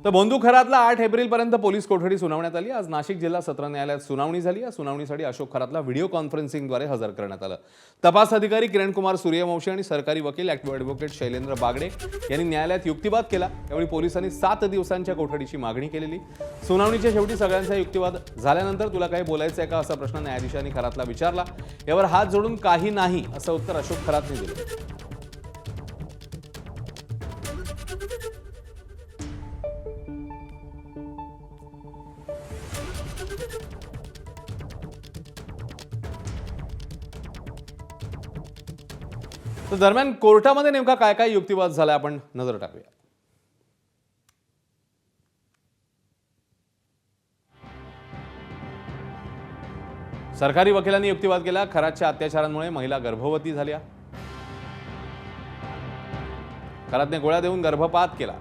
तर बंधू खरातला 8 एप्रिलपर्यंत पोलीस कोठडी सुनावण्यात आली। आज नाशिक जिल्हा सत्र न्यायालयात सुनावणी झाली। या सुनावणीसाठी अशोक खरातला व्हिडिओ कॉन्फरन्सिंगद्वारे हजर करण्यात आलं। तपास अधिकारी किरण कुमार सूर्यवंशी आणि सरकारी वकील ॲडव्होकेट शैलेंद्र बागडे यांनी न्यायालयात युक्तिवाद केला। यावेळी पोलिसांनी 7 दिवसांच्या कोठडीची मागणी केलेली। सुनावणीच्या शेवटी सगळ्यांचा युक्तिवाद झाल्यानंतर तुला काही बोलायचं आहे का असा प्रश्न न्यायाधीशांनी खरातला विचारला। यावर हात जोडून काही नाही असं उत्तर अशोक खरातने दिलं। तर दरम्यान कोर्टामध्ये नेमका काय काय युक्तिवाद झाला आपण नजर टाकूया। सरकारी वकिलांनी युक्तिवाद केला। खरातच्या अत्याचारांमुळे महिला गर्भवती झाल्या। खरातने गोळ्या देऊन गर्भपात केला।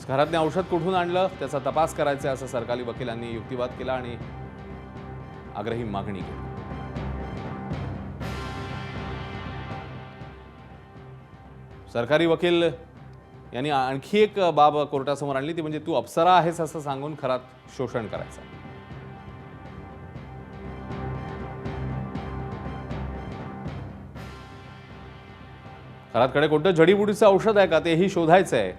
खरातने औषध कुठून आणलं त्याचा तपास करायचा असं सरकारी वकिलांनी युक्तिवाद केला आणि आग्रही मागणी केली। सरकारी वकील यांनी आणखी एक बाब कोर्टासमोर आणली ती म्हणजे तू अप्सरा आहेस असं सांगून खरात शोषण करायचं। खरातकडे कोणतं जडीबुटीचं औषध आहे का तेही शोधायचं आहे।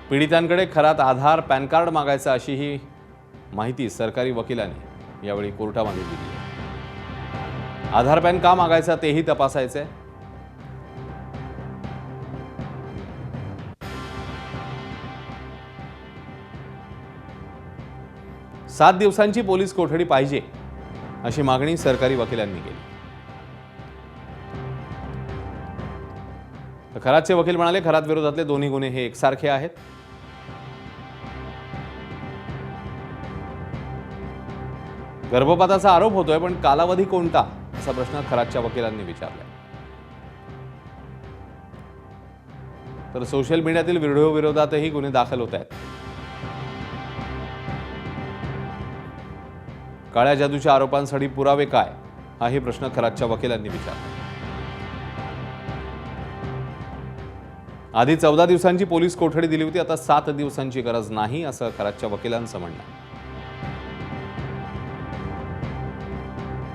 पीडितांकडे खरात आधार पॅन कार्ड मागायचा अशी ही माहिती सरकारी वकिलांनी यावेळी कोर्टामध्ये दिली। आधार पॅन का मागायचा तेही तपासायचंय। 7 दिवसांची पोलीस कोठडी पाहिजे अशी मागणी सरकारी वकिलांनी केली। खरातचे वकील म्हणाले खरात विरोधातले दोन्ही गुन्हे हे एकसारखे आहेत। गर्भपाताचा आरोप होतोय पण कालावधी कोणता असा प्रश्न खरातच्या वकिलांनी विचारला। तर सोशल मीडियातील व्हिडिओ विरोधातही गुन्हे दाखल होत आहेत। काळ्या जादूच्या आरोपांसाठी पुरावे काय हाही प्रश्न खरातच्या वकिलांनी विचारला। आधी 14 दिवसांची पोलीस कोठडी दिली होती, आता 7 दिवसांची गरज नाही असं खरातच्या वकिलांचं म्हणणं आहे।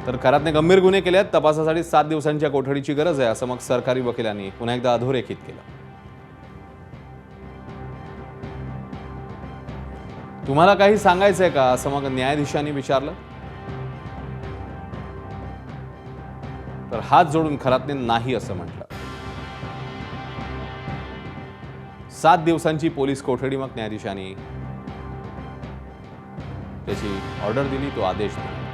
तर खरातने गंभीर गुन्हे केले आहेत, तपासासाठी 7 दिवसांच्या कोठडीची गरज आहे असं मग सरकारी वकिलांनी पुन्हा एकदा अधोरेखित केलं। तुम्हाला काही सांगायचंय का असं मग न्यायाधीशांनी विचारलं। तर हात जोडून खरातने नाही असं म्हटलं। 7 दिवसांची पोलीस कोठडी मग न्यायाधीशांनी त्याची ऑर्डर दिली, तो आदेश दिला।